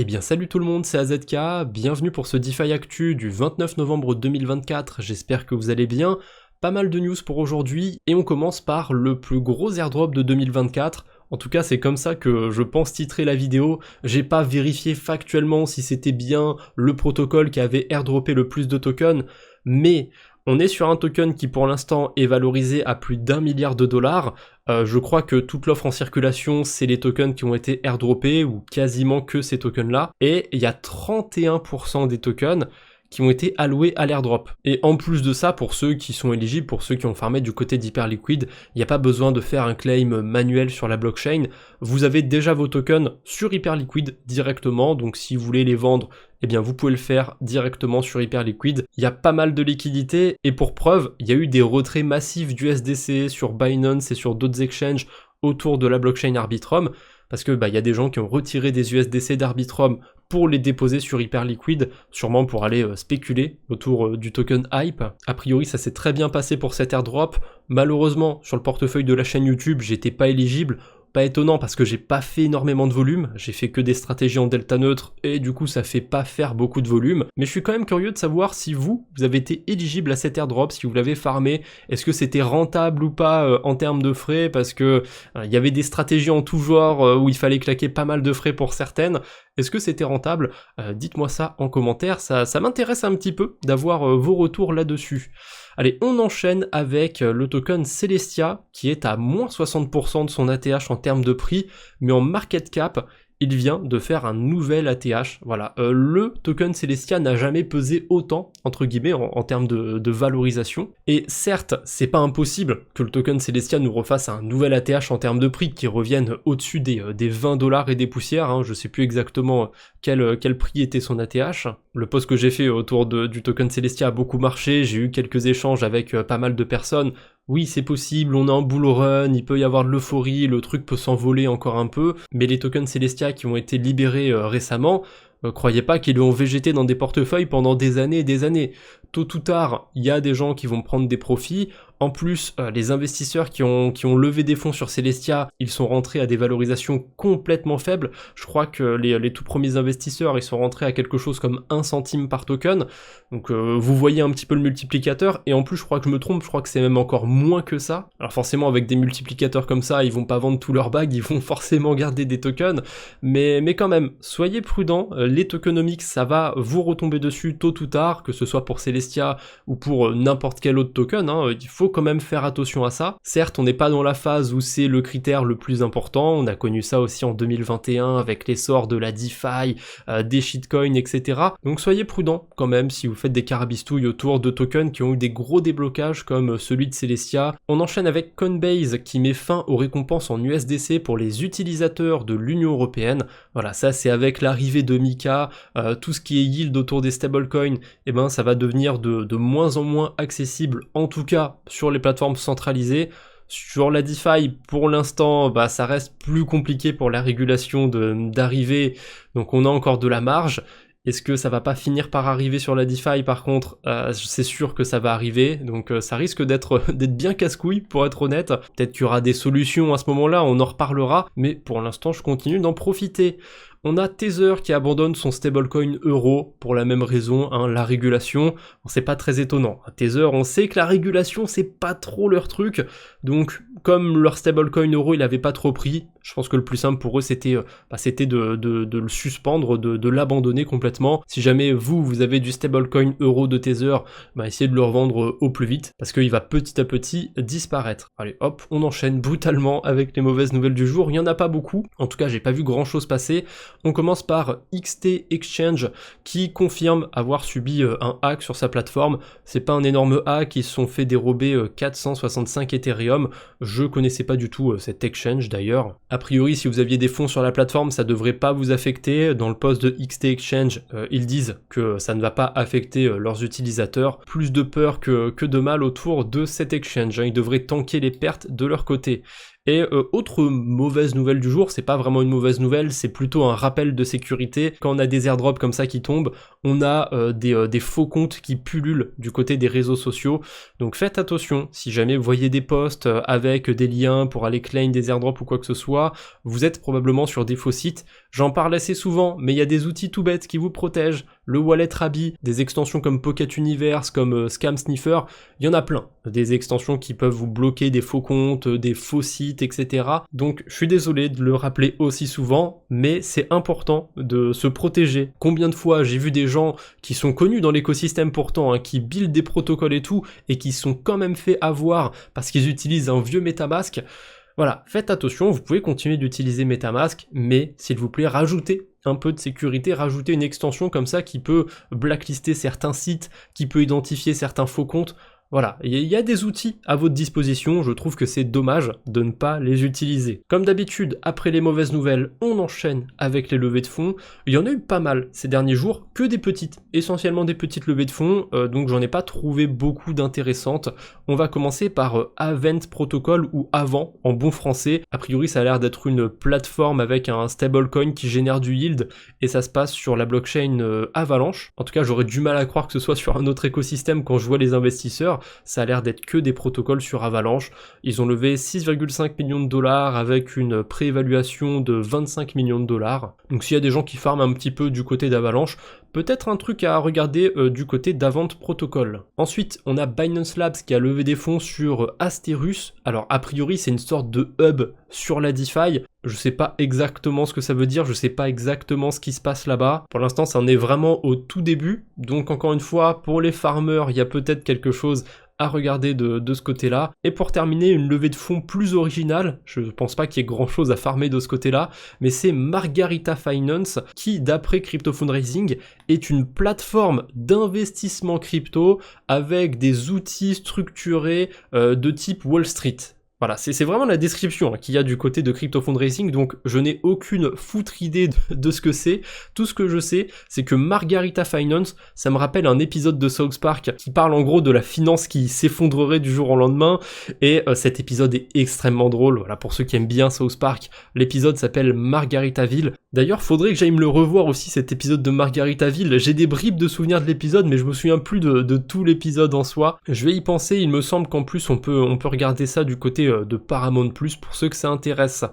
Eh bien salut tout le monde, c'est AZK, bienvenue pour ce DeFi Actu du 29 novembre 2024, j'espère que vous allez bien. Pas mal de news pour aujourd'hui, et on commence par le plus gros airdrop de 2024. En tout cas, c'est comme ça que je pense titrer la vidéo. J'ai pas vérifié factuellement si c'était bien le protocole qui avait airdroppé le plus de tokens, mais on est sur un token qui pour l'instant est valorisé à plus d'1 milliard de dollars. Je crois que toute l'offre en circulation, c'est les tokens qui ont été airdroppés, ou quasiment que ces tokens-là. Et il y a 31% des tokens qui ont été alloués à l'airdrop. Et en plus de ça, pour ceux qui sont éligibles, pour ceux qui ont farmé du côté d'Hyperliquid, il n'y a pas besoin de faire un claim manuel sur la blockchain. Vous avez déjà vos tokens sur Hyperliquid directement, donc si vous voulez les vendre, eh bien vous pouvez le faire directement sur Hyperliquid. Il y a pas mal de liquidités, et pour preuve, il y a eu des retraits massifs d'USDC sur Binance et sur d'autres exchanges autour de la blockchain Arbitrum, parce que il y a des gens qui ont retiré des USDC d'Arbitrum pour les déposer sur Hyperliquid, sûrement pour aller spéculer autour du token Hype. A priori, ça s'est très bien passé pour cet airdrop. Malheureusement, sur le portefeuille de la chaîne YouTube, j'étais pas éligible. Pas étonnant parce que j'ai pas fait énormément de volume, j'ai fait que des stratégies en delta neutre et du coup ça fait pas faire beaucoup de volume, mais je suis quand même curieux de savoir si vous avez été éligible à cet airdrop, si vous l'avez farmé, est-ce que c'était rentable ou pas en termes de frais, parce que il y avait des stratégies en tout genre où il fallait claquer pas mal de frais pour certaines. Est-ce que c'était rentable? Dites-moi ça en commentaire, ça m'intéresse un petit peu d'avoir vos retours là-dessus. Allez, on enchaîne avec le token Celestia, qui est à moins 60% de son ATH en termes de prix, mais en market cap, il vient de faire un nouvel ATH. Voilà, le token Celestia n'a jamais pesé autant, entre guillemets, en termes de valorisation. Et certes, c'est pas impossible que le token Celestia nous refasse un nouvel ATH en termes de prix, qui revienne au-dessus des 20 $ et des poussières. Hein. Je sais plus exactement quel prix était son ATH. Le post que j'ai fait autour du token Celestia a beaucoup marché, j'ai eu quelques échanges avec pas mal de personnes. Oui, c'est possible, on est en bull run, il peut y avoir de l'euphorie, le truc peut s'envoler encore un peu, mais les tokens Celestia qui ont été libérés récemment, croyez pas qu'ils ont végété dans des portefeuilles pendant des années et des années. Tôt ou tard, il y a des gens qui vont prendre des profits. En plus, les investisseurs qui ont levé des fonds sur Celestia, ils sont rentrés à des valorisations complètement faibles. Je crois que les tout premiers investisseurs, ils sont rentrés à quelque chose comme 1 centime par token. Donc vous voyez un petit peu le multiplicateur, et en plus je crois que je me trompe, je crois que c'est même encore moins que ça. Alors forcément avec des multiplicateurs comme ça, ils vont pas vendre tous leurs bags, ils vont forcément garder des tokens, mais quand même, soyez prudents, les tokenomics ça va vous retomber dessus tôt ou tard, que ce soit pour Celestia ou pour n'importe quel autre token, hein. Il faut quand même faire attention à ça. Certes, on n'est pas dans la phase où c'est le critère le plus important, on a connu ça aussi en 2021 avec l'essor de la DeFi, des shitcoins, etc. Donc soyez prudents quand même si vous faites des carabistouilles autour de tokens qui ont eu des gros déblocages comme celui de Celestia. On enchaîne avec Coinbase qui met fin aux récompenses en USDC pour les utilisateurs de l'Union Européenne. Voilà, ça c'est avec l'arrivée de Mika, tout ce qui est yield autour des stablecoins, et ben ça va devenir de moins en moins accessible, en tout cas sur les plateformes centralisées. Sur la DeFi, pour l'instant, ça reste plus compliqué pour la régulation d'arriver, donc on a encore de la marge. Est-ce que ça va pas finir par arriver sur la DeFi? Par contre, c'est sûr que ça va arriver, donc ça risque d'être bien casse-couille pour être honnête. Peut-être qu'il y aura des solutions à ce moment-là, on en reparlera, mais pour l'instant je continue d'en profiter. On a Tether qui abandonne son stablecoin euro pour la même raison, hein, la régulation. C'est pas très étonnant. Tether, on sait que la régulation c'est pas trop leur truc, donc comme leur stablecoin euro il avait pas trop pris, je pense que le plus simple pour eux c'était de le suspendre, de l'abandonner complètement. Si jamais vous avez du stablecoin euro de Tether, essayez de le revendre au plus vite, parce qu'il va petit à petit disparaître. Allez hop, on enchaîne brutalement avec les mauvaises nouvelles du jour. Il y en a pas beaucoup, en tout cas j'ai pas vu grand chose passer. On commence par XT Exchange qui confirme avoir subi un hack sur sa plateforme. C'est pas un énorme hack, ils se sont fait dérober 465 Ethereum. Je connaissais pas du tout cet exchange d'ailleurs. A priori, si vous aviez des fonds sur la plateforme, ça devrait pas vous affecter. Dans le post de XT Exchange, ils disent que ça ne va pas affecter leurs utilisateurs. Plus de peur que de mal autour de cet exchange. Ils devraient tanker les pertes de leur côté. Et autre mauvaise nouvelle du jour, c'est pas vraiment une mauvaise nouvelle, c'est plutôt un rappel de sécurité. Quand on a des airdrops comme ça qui tombent, on a des faux comptes qui pullulent du côté des réseaux sociaux. Donc faites attention, si jamais vous voyez des posts avec des liens pour aller claim des airdrops ou quoi que ce soit, vous êtes probablement sur des faux sites. J'en parle assez souvent, mais il y a des outils tout bêtes qui vous protègent. Le Wallet Rabi, des extensions comme Pocket Universe, comme Scam Sniffer, il y en a plein. Des extensions qui peuvent vous bloquer des faux comptes, des faux sites, etc. Donc je suis désolé de le rappeler aussi souvent, mais c'est important de se protéger. Combien de fois j'ai vu des gens qui sont connus dans l'écosystème pourtant, qui build des protocoles et tout, et qui sont quand même fait avoir parce qu'ils utilisent un vieux MetaMask. Voilà, faites attention, vous pouvez continuer d'utiliser MetaMask, mais s'il vous plaît, rajoutez un peu de sécurité, rajoutez une extension comme ça qui peut blacklister certains sites, qui peut identifier certains faux comptes. Voilà, il y a des outils à votre disposition, je trouve que c'est dommage de ne pas les utiliser. Comme d'habitude, après les mauvaises nouvelles, on enchaîne avec les levées de fonds. Il y en a eu pas mal ces derniers jours, que des petites, essentiellement des petites levées de fonds, donc j'en ai pas trouvé beaucoup d'intéressantes. On va commencer par Avent Protocol, ou Avant en bon français. A priori ça a l'air d'être une plateforme avec un stablecoin qui génère du yield, et ça se passe sur la blockchain Avalanche. En tout cas j'aurais du mal à croire que ce soit sur un autre écosystème quand je vois les investisseurs. Ça a l'air d'être que des protocoles sur Avalanche. Ils ont levé 6,5 millions de dollars avec une préévaluation de 25 millions de dollars. Donc s'il y a des gens qui farment un petit peu du côté d'Avalanche, peut-être un truc à regarder du côté d'Avent Protocol. Ensuite, on a Binance Labs qui a levé des fonds sur Asterus. Alors a priori c'est une sorte de hub sur la DeFi. Je sais pas exactement ce que ça veut dire, je sais pas exactement ce qui se passe là-bas. Pour l'instant, ça en est vraiment au tout début. Donc encore une fois, pour les farmers, il y a peut-être quelque chose à regarder de ce côté-là. Et pour terminer, une levée de fonds plus originale, je pense pas qu'il y ait grand chose à farmer de ce côté-là, mais c'est Margarita Finance qui, d'après Crypto Fundraising, est une plateforme d'investissement crypto avec des outils structurés de type Wall Street. Voilà, c'est vraiment la description qu'il y a du côté de Crypto Fundraising, donc je n'ai aucune foutre idée de ce que c'est. Tout ce que je sais, c'est que Margarita Finance, ça me rappelle un épisode de South Park qui parle en gros de la finance qui s'effondrerait du jour au lendemain, et cet épisode est extrêmement drôle. Voilà, pour ceux qui aiment bien South Park, l'épisode s'appelle Margaritaville. D'ailleurs, faudrait que j'aille me le revoir aussi, cet épisode de Margaritaville. J'ai des bribes de souvenirs de l'épisode, mais je me souviens plus de tout l'épisode en soi. Je vais y penser, il me semble qu'en plus on peut regarder ça du côté de Paramount+, pour ceux que ça intéresse.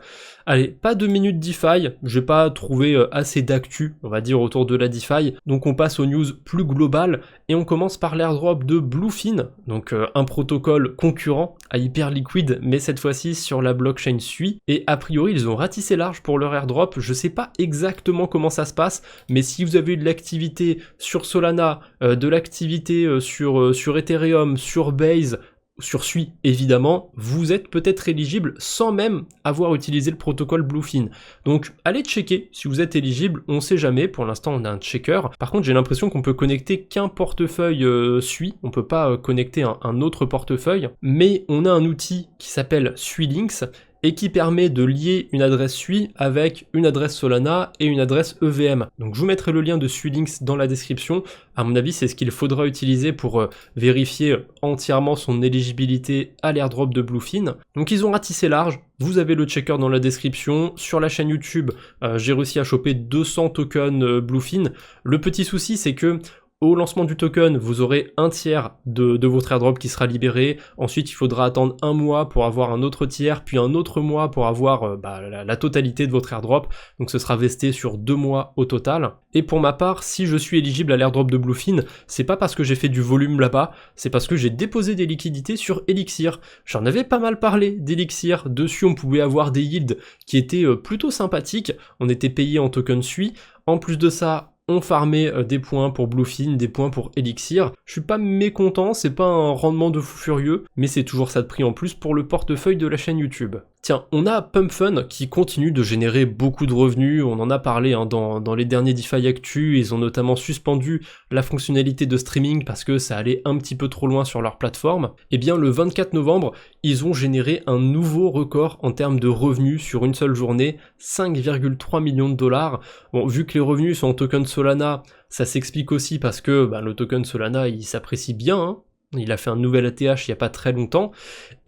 Allez, pas de minutes DeFi, j'ai pas trouvé assez d'actu, on va dire, autour de la DeFi, donc on passe aux news plus globales, et on commence par l'airdrop de Bluefin, donc un protocole concurrent à Hyperliquid, mais cette fois-ci sur la blockchain Sui, et a priori ils ont ratissé large pour leur airdrop. Je sais pas exactement comment ça se passe, mais si vous avez eu de l'activité sur Solana, de l'activité sur Ethereum, sur Base, sur Sui évidemment, vous êtes peut-être éligible sans même avoir utilisé le protocole Bluefin. Donc allez checker si vous êtes éligible, on sait jamais, pour l'instant on a un checker. Par contre j'ai l'impression qu'on peut connecter qu'un portefeuille Sui, on peut pas connecter un autre portefeuille, mais on a un outil qui s'appelle SuiLinks et qui permet de lier une adresse Sui avec une adresse Solana et une adresse EVM. Donc je vous mettrai le lien de SuiLinks dans la description. À mon avis, c'est ce qu'il faudra utiliser pour vérifier entièrement son éligibilité à l'airdrop de Bluefin. Donc ils ont ratissé large, vous avez le checker dans la description. Sur la chaîne YouTube, j'ai réussi à choper 200 tokens Bluefin. Le petit souci, c'est que au lancement du token, vous aurez un tiers de votre airdrop qui sera libéré. Ensuite, il faudra attendre un mois pour avoir un autre tiers, puis un autre mois pour avoir la totalité de votre airdrop. Donc ce sera vesté sur 2 mois au total. Et pour ma part, si je suis éligible à l'airdrop de Bluefin, c'est pas parce que j'ai fait du volume là-bas, c'est parce que j'ai déposé des liquidités sur Elixir. J'en avais pas mal parlé d'Elixir. Dessus, on pouvait avoir des yields qui étaient plutôt sympathiques. On était payé en token Sui. En plus de ça, on farmait des points pour Bluefin, des points pour Elixir. Je suis pas mécontent, c'est pas un rendement de fou furieux, mais c'est toujours ça de prix en plus pour le portefeuille de la chaîne YouTube. Tiens, on a PumpFun qui continue de générer beaucoup de revenus, on en a parlé dans les derniers DeFi Actu, ils ont notamment suspendu la fonctionnalité de streaming parce que ça allait un petit peu trop loin sur leur plateforme. Et bien le 24 novembre, ils ont généré un nouveau record en termes de revenus sur une seule journée, 5,3 millions de dollars. Bon, vu que les revenus sont en token Solana, ça s'explique aussi parce que le token Solana il s'apprécie bien, hein. Il a fait un nouvel ATH il y a pas très longtemps,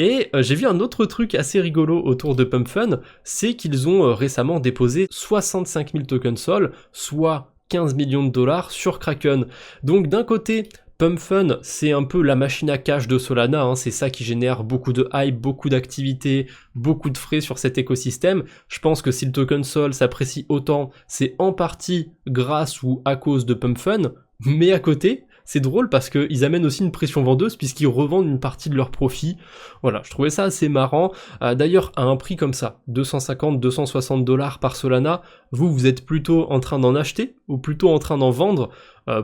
et j'ai vu un autre truc assez rigolo autour de PumpFun, c'est qu'ils ont récemment déposé 65 000 tokens Sol, soit 15 millions de dollars sur Kraken. Donc d'un côté, Pump Fun, c'est un peu la machine à cash de Solana, hein, c'est ça qui génère beaucoup de hype, beaucoup d'activités, beaucoup de frais sur cet écosystème. Je pense que si le token Sol s'apprécie autant, c'est en partie grâce ou à cause de Pump Fun, mais à côté, c'est drôle parce qu'ils amènent aussi une pression vendeuse puisqu'ils revendent une partie de leurs profits. Voilà, je trouvais ça assez marrant. D'ailleurs, à un prix comme ça, 250-260 $ par Solana, vous êtes plutôt en train d'en acheter ou plutôt en train d'en vendre?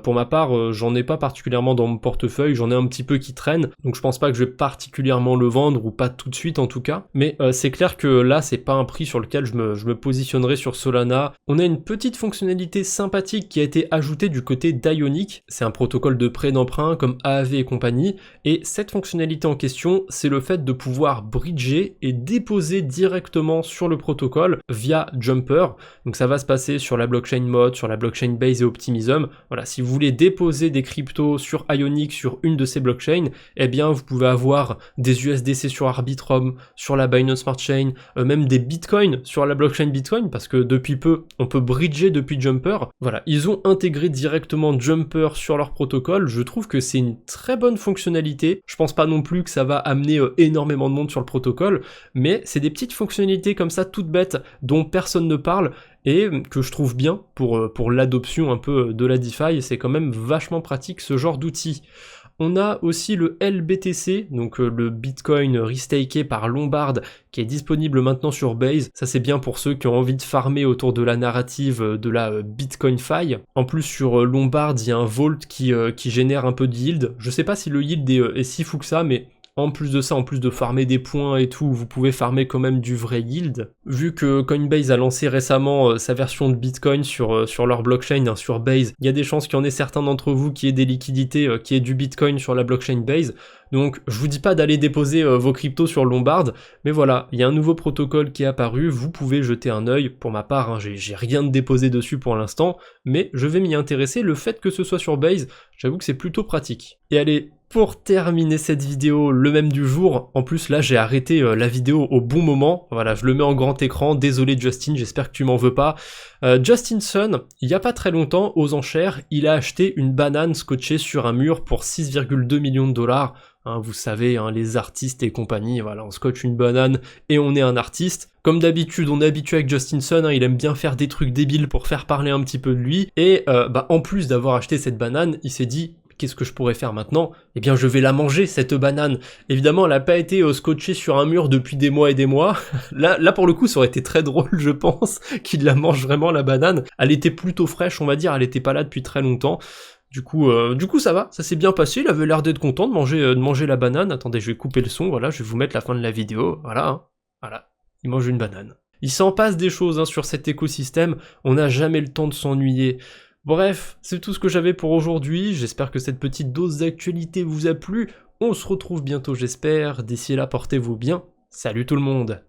Pour ma part, j'en ai pas particulièrement dans mon portefeuille, j'en ai un petit peu qui traîne, donc je pense pas que je vais particulièrement le vendre, ou pas tout de suite en tout cas. Mais c'est clair que là, c'est pas un prix sur lequel je me positionnerai sur Solana. On a une petite fonctionnalité sympathique qui a été ajoutée du côté d'Ionic, c'est un protocole de prêt d'emprunt comme AAV et compagnie, et cette fonctionnalité en question, c'est le fait de pouvoir bridger et déposer directement sur le protocole via Jumper. Donc ça va se passer sur la blockchain Mod, sur la blockchain Base et Optimism. Voilà, si vous voulez déposer des cryptos sur Ionic, sur une de ces blockchains, eh bien vous pouvez avoir des USDC sur Arbitrum, sur la Binance Smart Chain, même des Bitcoins sur la blockchain Bitcoin, parce que depuis peu, on peut bridger depuis Jumper. Voilà, ils ont intégré directement Jumper sur leur protocole. Je trouve que c'est une très bonne fonctionnalité. Je pense pas non plus que ça va amener énormément de monde sur le protocole, mais c'est des petites fonctionnalités comme ça, toutes bêtes, dont personne ne parle, et que je trouve bien pour l'adoption un peu de la DeFi. C'est quand même vachement pratique ce genre d'outil. On a aussi le LBTC, donc le Bitcoin restaké par Lombard, qui est disponible maintenant sur Base. Ça c'est bien pour ceux qui ont envie de farmer autour de la narrative de la BitcoinFi. En plus sur Lombard, il y a un Vault qui génère un peu de yield. Je sais pas si le yield est si fou que ça, mais en plus de ça, en plus de farmer des points et tout, vous pouvez farmer quand même du vrai yield. Vu que Coinbase a lancé récemment sa version de Bitcoin sur leur blockchain, hein, sur Base, il y a des chances qu'il y en ait certains d'entre vous qui aient des liquidités, qui aient du Bitcoin sur la blockchain Base. Donc je vous dis pas d'aller déposer vos cryptos sur Lombard, mais voilà, il y a un nouveau protocole qui est apparu, vous pouvez jeter un œil. Pour ma part, hein, j'ai rien de déposé dessus pour l'instant, mais je vais m'y intéresser. Le fait que ce soit sur Base, j'avoue que c'est plutôt pratique. Et allez, pour terminer cette vidéo, le même du jour, en plus là j'ai arrêté la vidéo au bon moment, voilà, je le mets en grand écran, désolé Justin, j'espère que tu m'en veux pas. Justin Sun, il y a pas très longtemps, aux enchères, il a acheté une banane scotchée sur un mur pour 6,2 millions de $. Hein, vous savez, hein, les artistes et compagnie, voilà, on scotche une banane et on est un artiste. Comme d'habitude, on est habitué avec Justin Sun, hein, il aime bien faire des trucs débiles pour faire parler un petit peu de lui, et en plus d'avoir acheté cette banane, il s'est dit, qu'est-ce que je pourrais faire maintenant? Eh bien, je vais la manger, cette banane. Évidemment, elle n'a pas été scotchée sur un mur depuis des mois et des mois. Là, pour le coup, ça aurait été très drôle, je pense, qu'il la mange vraiment, la banane. Elle était plutôt fraîche, on va dire, elle était pas là depuis très longtemps. Du coup, ça va, ça s'est bien passé, il avait l'air d'être content de manger la banane. Attendez, je vais couper le son, voilà, je vais vous mettre la fin de la vidéo, voilà, hein. Voilà, il mange une banane. Il s'en passe des choses hein, sur cet écosystème, on n'a jamais le temps de s'ennuyer. Bref, c'est tout ce que j'avais pour aujourd'hui, j'espère que cette petite dose d'actualité vous a plu, on se retrouve bientôt j'espère, d'ici là portez-vous bien, salut tout le monde.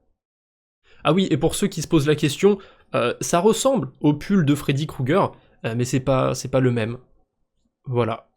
Ah oui, et pour ceux qui se posent la question, ça ressemble au pull de Freddy Krueger, mais c'est pas le même. Voilà.